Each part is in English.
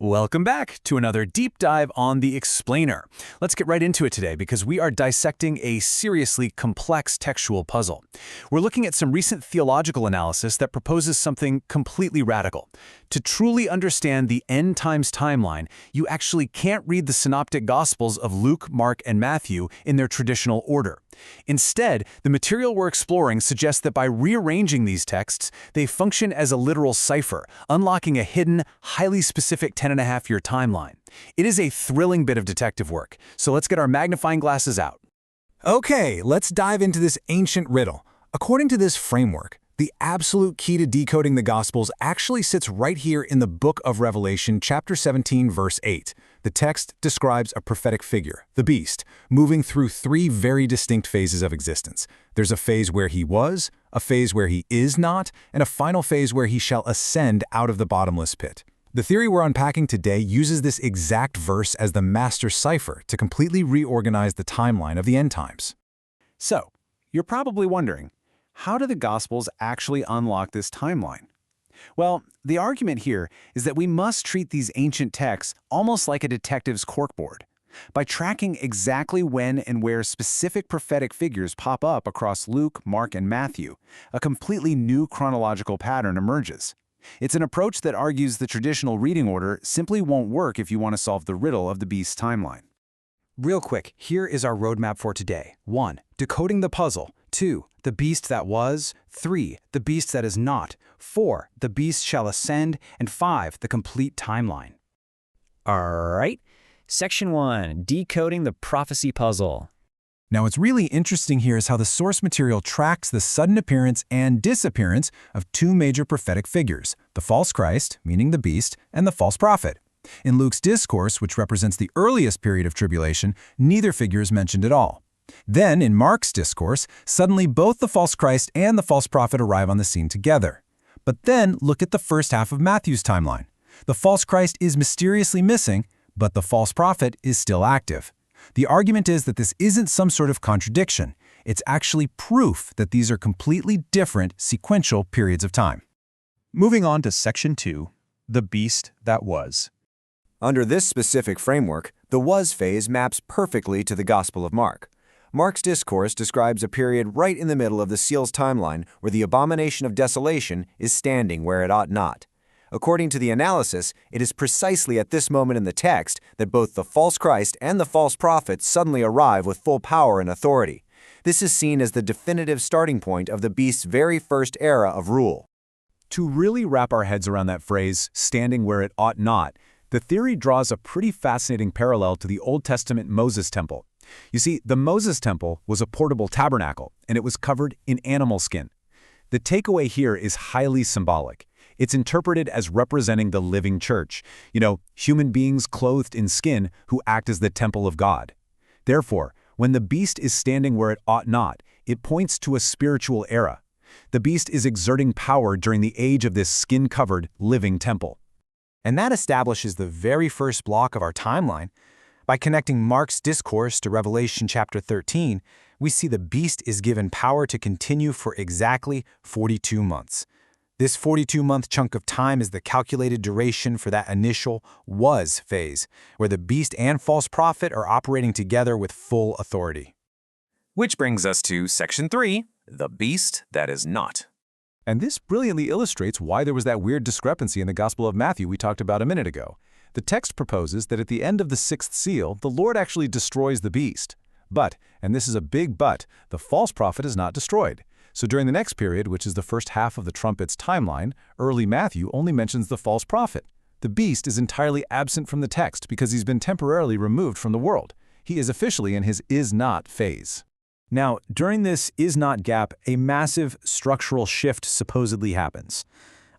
Welcome back to another deep dive on the Explainer. Let's get right into it today because we are dissecting a seriously complex textual puzzle. We're looking at some recent theological analysis that proposes something completely radical. To truly understand the end times timeline, you actually can't read the Synoptic Gospels of Luke, Mark, and Matthew in their traditional order. Instead, the material we're exploring suggests that by rearranging these texts, they function as a literal cipher, unlocking a hidden, highly specific 10.5-year timeline. It is a thrilling bit of detective work, so let's get our magnifying glasses out. Okay, let's dive into this ancient riddle. According to this framework, the absolute key to decoding the Gospels actually sits right here in the book of Revelation, chapter 17, verse 8. The text describes a prophetic figure, the beast, moving through three very distinct phases of existence. There's a phase where he was, a phase where he is not, and a final phase where he shall ascend out of the bottomless pit. The theory we're unpacking today uses this exact verse as the master cipher to completely reorganize the timeline of the end times. So, you're probably wondering, how do the Gospels actually unlock this timeline? Well, the argument here is that we must treat these ancient texts almost like a detective's corkboard. By tracking exactly when and where specific prophetic figures pop up across Luke, Mark, and Matthew, a completely new chronological pattern emerges. It's an approach that argues the traditional reading order simply won't work if you want to solve the riddle of the beast's timeline. Real quick, here is our roadmap for today. 1. Decoding the puzzle. 2. The beast that was. 3. The beast that is not. 4. The beast shall ascend. And 5. The complete timeline. All right. Section 1. Decoding the prophecy puzzle. Now, what's really interesting here is how the source material tracks the sudden appearance and disappearance of two major prophetic figures, the false Christ, meaning the beast, and the false prophet. In Luke's discourse, which represents the earliest period of tribulation, neither figure is mentioned at all. Then, in Mark's discourse, suddenly both the false Christ and the false prophet arrive on the scene together. But then, look at the first half of Matthew's timeline. The false Christ is mysteriously missing, but the false prophet is still active. The argument is that this isn't some sort of contradiction. It's actually proof that these are completely different sequential periods of time. Moving on to Section 2, the beast that was. Under this specific framework, the was phase maps perfectly to the Gospel of Mark. Mark's discourse describes a period right in the middle of the seal's timeline where the abomination of desolation is standing where it ought not. According to the analysis, it is precisely at this moment in the text that both the false Christ and the false prophet suddenly arrive with full power and authority. This is seen as the definitive starting point of the beast's very first era of rule. To really wrap our heads around that phrase, standing where it ought not, the theory draws a pretty fascinating parallel to the Old Testament Moses temple. You see, the Moses temple was a portable tabernacle, and it was covered in animal skin. The takeaway here is highly symbolic. It's interpreted as representing the living church, human beings clothed in skin who act as the temple of God. Therefore, when the beast is standing where it ought not, it points to a spiritual era. The beast is exerting power during the age of this skin-covered, living temple. And that establishes the very first block of our timeline. By connecting Mark's discourse to Revelation chapter 13, we see the beast is given power to continue for exactly 42 months. This 42-month chunk of time is the calculated duration for that initial was phase, where the beast and false prophet are operating together with full authority. Which brings us to Section 3, the beast that is not. And this brilliantly illustrates why there was that weird discrepancy in the Gospel of Matthew we talked about a minute ago. The text proposes that at the end of the sixth seal, the Lord actually destroys the beast. But, and this is a big but, the false prophet is not destroyed. So during the next period, which is the first half of the trumpet's timeline, early Matthew only mentions the false prophet. The beast is entirely absent from the text because he's been temporarily removed from the world. He is officially in his is-not phase. Now, during this is-not gap, a massive structural shift supposedly happens.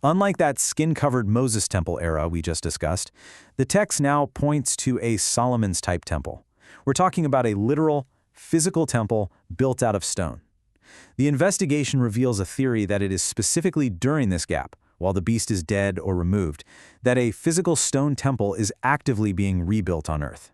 Unlike that skin-covered Moses temple era we just discussed, the text now points to a Solomon's-type temple. We're talking about a literal, physical temple built out of stone. The investigation reveals a theory that it is specifically during this gap, while the beast is dead or removed, that a physical stone temple is actively being rebuilt on Earth.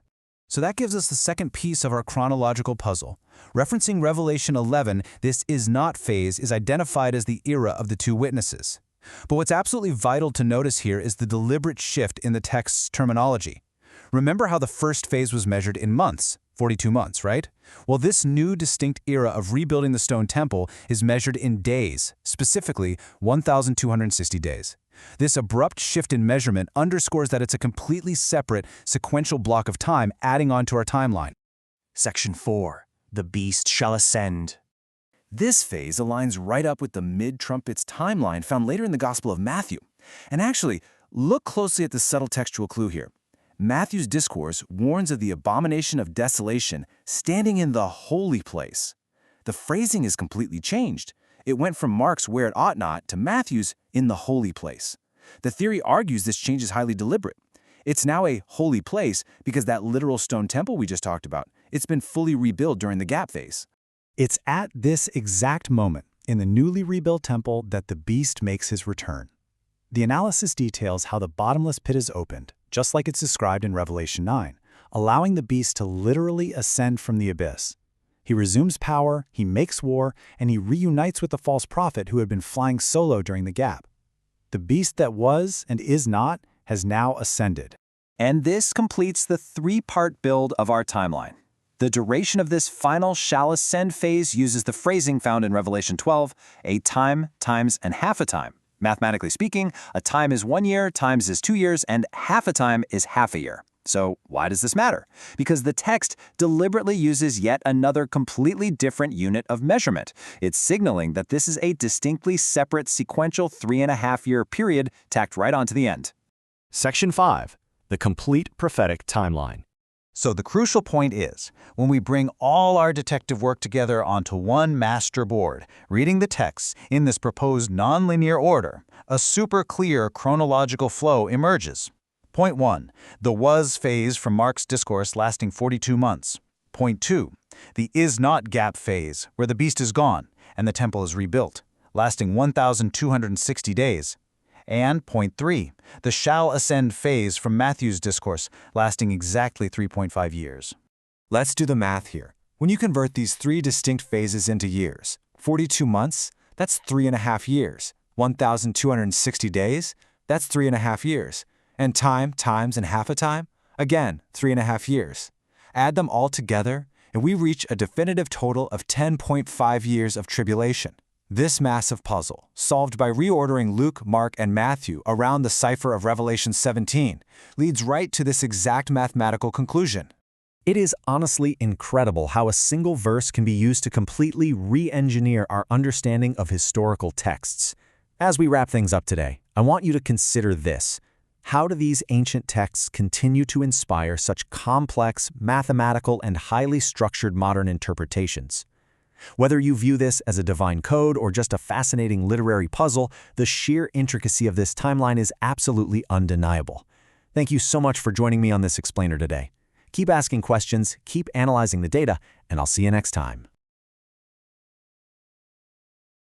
So that gives us the second piece of our chronological puzzle. Referencing Revelation 11, this is not phase is identified as the era of the two witnesses. But what's absolutely vital to notice here is the deliberate shift in the text's terminology. Remember how the first phase was measured in months, 42 months, right? Well, this new distinct era of rebuilding the stone temple is measured in days, specifically 1,260 days. This abrupt shift in measurement underscores that it's a completely separate, sequential block of time adding on to our timeline. Section 4. The beast shall ascend. This phase aligns right up with the mid-trumpets timeline found later in the Gospel of Matthew. And actually, look closely at the subtle textual clue here. Matthew's discourse warns of the abomination of desolation standing in the holy place. The phrasing is completely changed. It went from Mark's where it ought not to Matthew's in the holy place. The theory argues this change is highly deliberate. It's now a holy place because that literal stone temple we just talked about, it's been fully rebuilt during the gap phase. It's at this exact moment in the newly rebuilt temple that the beast makes his return. The analysis details how the bottomless pit is opened, just like it's described in Revelation 9, allowing the beast to literally ascend from the abyss. He resumes power, he makes war, and he reunites with the false prophet who had been flying solo during the gap. The beast that was and is not has now ascended. And this completes the three-part build of our timeline. The duration of this final shall ascend phase uses the phrasing found in Revelation 12, a time, times, and half a time. Mathematically speaking, a time is 1 year, times is 2 years, and half a time is half a year. So why does this matter? Because the text deliberately uses yet another completely different unit of measurement. It's signaling that this is a distinctly separate sequential 3.5-year period tacked right onto the end. Section 5. The complete prophetic timeline. So the crucial point is, when we bring all our detective work together onto one master board, reading the texts in this proposed nonlinear order, a super clear chronological flow emerges. Point 1. The was phase from Mark's discourse lasting 42 months. Point 2. The is not gap phase, where the beast is gone and the temple is rebuilt, lasting 1,260 days. And point 3, the shall ascend phase from Matthew's discourse, lasting exactly 3.5 years. Let's do the math here. When you convert these three distinct phases into years, 42 months, that's 3.5 years. 1,260 days, that's 3.5 years. And time, times, and half a time, again, 3.5 years. Add them all together, and we reach a definitive total of 10.5 years of tribulation. This massive puzzle, solved by reordering Luke, Mark, and Matthew around the cipher of Revelation 17, leads right to this exact mathematical conclusion. It is honestly incredible how a single verse can be used to completely re-engineer our understanding of historical texts. As we wrap things up today, I want you to consider this. How do these ancient texts continue to inspire such complex, mathematical, and highly structured modern interpretations? Whether you view this as a divine code or just a fascinating literary puzzle, the sheer intricacy of this timeline is absolutely undeniable. Thank you so much for joining me on this explainer today. Keep asking questions, keep analyzing the data, and I'll see you next time.